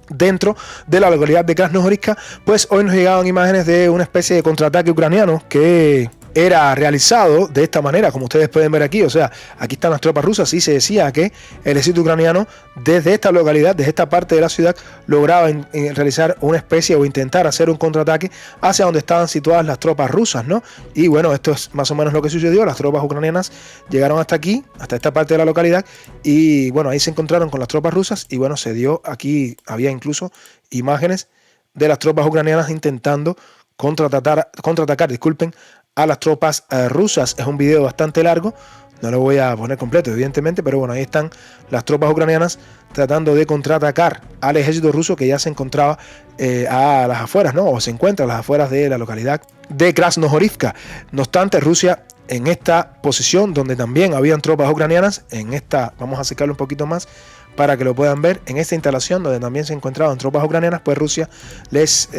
dentro de la localidad de Krasnohorivka, pues hoy nos llegaban imágenes de una especie de contraataque ucraniano que era realizado de esta manera, como ustedes pueden ver aquí. O sea, aquí están las tropas rusas y se decía que el ejército ucraniano desde esta localidad, desde esta parte de la ciudad, lograba realizar una especie o intentar hacer un contraataque hacia donde estaban situadas las tropas rusas, ¿no? Y bueno, esto es más o menos lo que sucedió. Las tropas ucranianas llegaron hasta aquí, hasta esta parte de la localidad, y bueno, ahí se encontraron con las tropas rusas y bueno, se dio aquí, había incluso imágenes de las tropas ucranianas intentando contraatacar, disculpen, a las tropas rusas. Es un video bastante largo, no lo voy a poner completo evidentemente, pero bueno, ahí están las tropas ucranianas tratando de contraatacar al ejército ruso que ya se encontraba a las afueras, ¿no? O se encuentra a las afueras de la localidad de Krasnohorivka. No obstante, Rusia en esta posición donde también habían tropas ucranianas, en esta, vamos a acercarlo un poquito más para que lo puedan ver, en esta instalación donde también se encontraban tropas ucranianas, pues Rusia les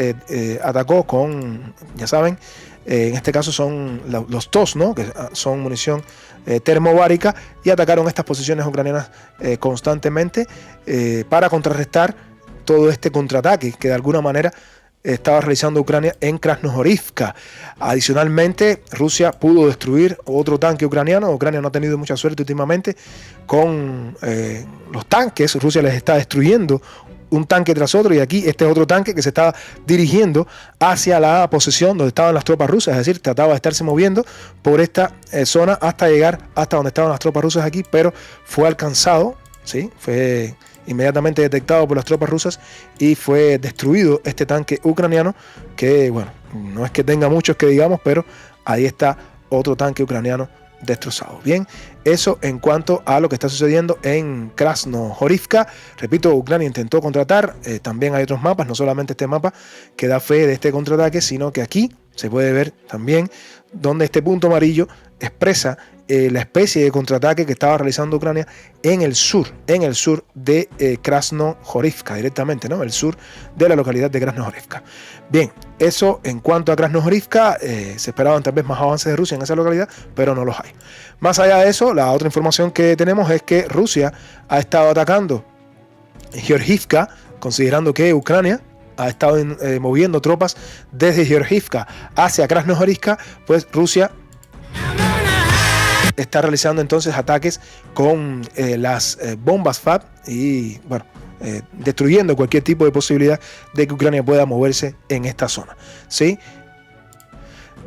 atacó con, ya saben, en este caso son los TOS, ¿no? Que son munición termobárica, y atacaron estas posiciones ucranianas constantemente para contrarrestar todo este contraataque que de alguna manera estaba realizando Ucrania en Krasnohorivka. Adicionalmente, Rusia pudo destruir otro tanque ucraniano. Ucrania no ha tenido mucha suerte últimamente con los tanques. Rusia les está destruyendo un tanque tras otro, y aquí este es otro tanque que se estaba dirigiendo hacia la posición donde estaban las tropas rusas, es decir, trataba de estarse moviendo por esta zona hasta llegar hasta donde estaban las tropas rusas aquí, pero fue alcanzado, ¿sí? Fue inmediatamente detectado por las tropas rusas y fue destruido este tanque ucraniano, que bueno, no es que tenga muchos que digamos, pero ahí está otro tanque ucraniano destrozado. Bien, eso en cuanto a lo que está sucediendo en Krasnohorivka. Repito, Ucrania intentó contraatacar, también hay otros mapas, no solamente este mapa que da fe de este contraataque, sino que aquí se puede ver también donde este punto amarillo expresa la especie de contraataque que estaba realizando Ucrania en el sur de Krasnohorivka directamente, ¿no? El sur de la localidad de Krasnohorivka. Bien, eso en cuanto a Krasnohorivka. Se esperaban tal vez más avances de Rusia en esa localidad, pero no los hay. Más allá de eso, la otra información que tenemos es que Rusia ha estado atacando Georgivka, considerando que Ucrania ha estado moviendo tropas desde Georgivka hacia Krasnohorivka, pues Rusia está realizando entonces ataques con las bombas FAB y bueno, destruyendo cualquier tipo de posibilidad de que Ucrania pueda moverse en esta zona, ¿sí?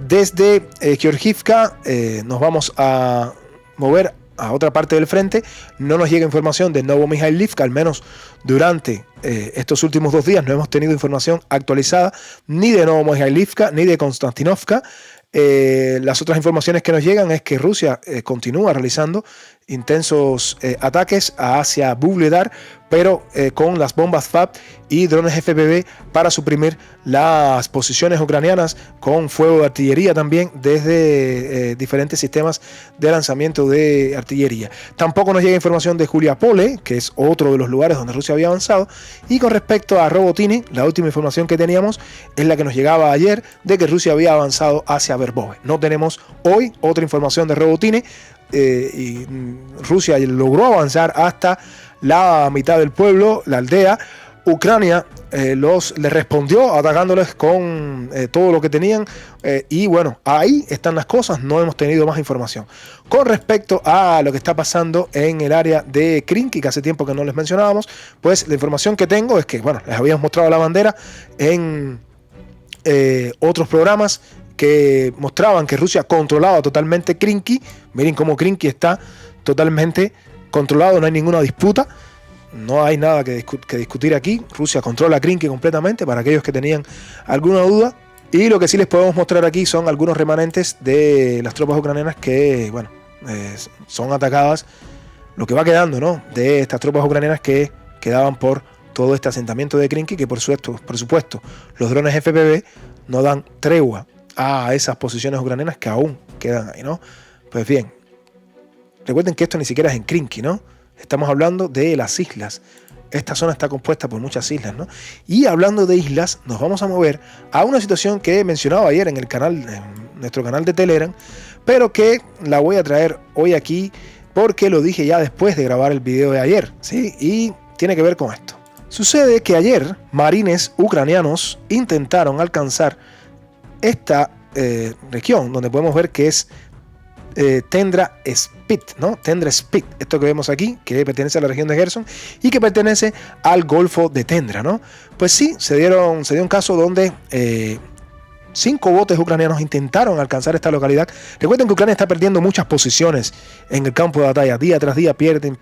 Desde Georgivka nos vamos a mover a otra parte del frente. No nos llega información de Novomikhailivka, al menos durante estos últimos 2 días no hemos tenido información actualizada ni de Novomikhailivka ni de Konstantinovka. Las otras informaciones que nos llegan es que Rusia continúa realizando intensos ataques hacia Vuhledar, pero con las bombas FAB y drones FPV para suprimir las posiciones ucranianas, con fuego de artillería también desde diferentes sistemas de lanzamiento de artillería. Tampoco nos llega información de Juliapole, que es otro de los lugares donde Rusia había avanzado. Y con respecto a Robotini, la última información que teníamos es la que nos llegaba ayer de que Rusia había avanzado hacia Verbove. No tenemos hoy otra información de Robotini. y Rusia logró avanzar hasta la mitad del pueblo, la aldea. Ucrania les respondió atacándoles con todo lo que tenían, y bueno, ahí están las cosas. No hemos tenido más información con respecto a lo que está pasando en el área de Krinky, que hace tiempo que no les mencionábamos. Pues la información que tengo es que, bueno, les habíamos mostrado la bandera en otros programas que mostraban que Rusia controlaba totalmente Krinky. Miren cómo Krinky está totalmente controlado, no hay ninguna disputa. No hay nada que discutir aquí. Rusia controla Krinky completamente, para aquellos que tenían alguna duda. Y lo que sí les podemos mostrar aquí son algunos remanentes de las tropas ucranianas que, bueno, son atacadas. Lo que va quedando, ¿no?, de estas tropas ucranianas que quedaban por todo este asentamiento de Krinky, que por supuesto los drones FPV no dan tregua a esas posiciones ucranianas que aún quedan ahí, ¿no? Pues bien, recuerden que esto ni siquiera es en Krinky, ¿no? Estamos hablando de las islas. Esta zona está compuesta por muchas islas, ¿no? Y hablando de islas, nos vamos a mover a una situación que he mencionado ayer en nuestro canal de Telegram, pero que la voy a traer hoy aquí porque lo dije ya después de grabar el video de ayer, ¿sí? Y tiene que ver con esto. Sucede que ayer marines ucranianos intentaron alcanzar esta región, donde podemos ver que es Tendra Spit, ¿no? Tendra Spit, esto que vemos aquí, que pertenece a la región de Kherson y que pertenece al Golfo de Tendra, ¿no? Pues sí, se dio un caso donde 5 botes ucranianos intentaron alcanzar esta localidad. Recuerden que Ucrania está perdiendo muchas posiciones en el campo de batalla. Día tras día pierden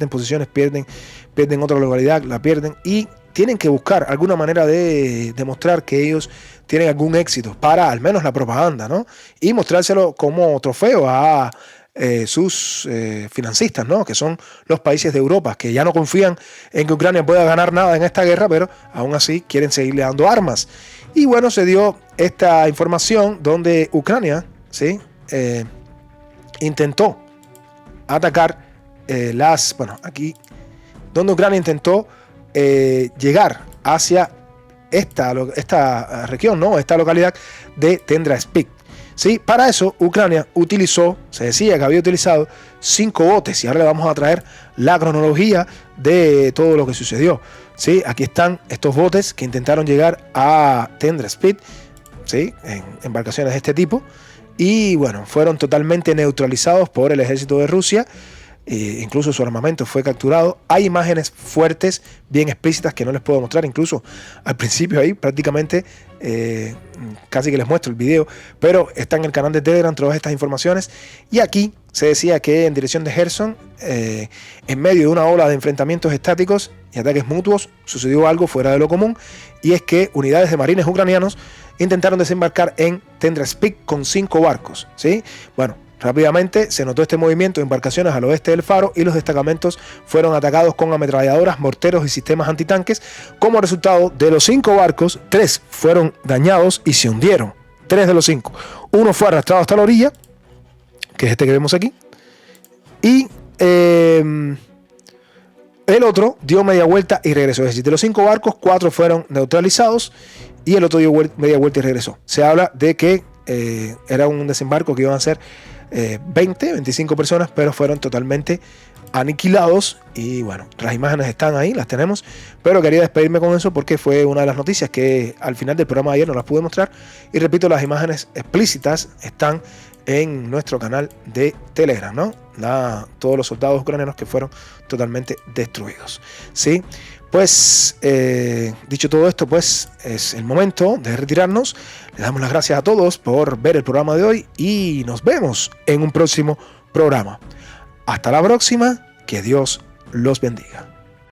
posiciones, pierden otra localidad, la pierden, y tienen que buscar alguna manera de demostrar que ellos tienen algún éxito para al menos la propaganda, ¿no? Y mostrárselo como trofeo a sus financistas, ¿no?, que son los países de Europa, que ya no confían en que Ucrania pueda ganar nada en esta guerra, pero aún así quieren seguirle dando armas. Y bueno, se dio esta información donde Ucrania, ¿sí?, intentó atacar donde Ucrania intentó llegar hacia esta región, ¿no?, esta localidad de Tendra Spit. Sí, para eso Ucrania se decía que había utilizado 5 botes, y ahora le vamos a traer la cronología de todo lo que sucedió. Sí, aquí están estos botes que intentaron llegar a Tendra Spit, sí, en embarcaciones de este tipo, y bueno, fueron totalmente neutralizados por el ejército de Rusia. Incluso su armamento fue capturado. Hay imágenes fuertes, bien explícitas, que no les puedo mostrar. Incluso al principio ahí prácticamente casi que les muestro el video, pero está en el canal de Telegram todas estas informaciones. Y aquí se decía que en dirección de Kherson, en medio de una ola de enfrentamientos estáticos y ataques mutuos, sucedió algo fuera de lo común, y es que unidades de marines ucranianos intentaron desembarcar en Tendra Spit con 5 barcos, ¿sí? Bueno, rápidamente se notó este movimiento de embarcaciones al oeste del faro, y los destacamentos fueron atacados con ametralladoras, morteros y sistemas antitanques. Como resultado, de los 5 barcos, 3 fueron dañados y se hundieron. 3 de los 5. Uno fue arrastrado hasta la orilla, que es este que vemos aquí, y el otro dio media vuelta y regresó. Es decir, de los 5 barcos, 4 fueron neutralizados y el otro dio media vuelta y regresó. Se habla de que era un desembarco que iban a ser 25 personas, pero fueron totalmente aniquilados. Y bueno, las imágenes están ahí, las tenemos, pero quería despedirme con eso porque fue una de las noticias que al final del programa de ayer no las pude mostrar. Y repito, las imágenes explícitas están en nuestro canal de Telegram, ¿no? Todos los soldados ucranianos que fueron totalmente destruidos, ¿sí? Pues dicho todo esto, pues es el momento de retirarnos. Les damos las gracias a todos por ver el programa de hoy y nos vemos en un próximo programa. Hasta la próxima, que Dios los bendiga.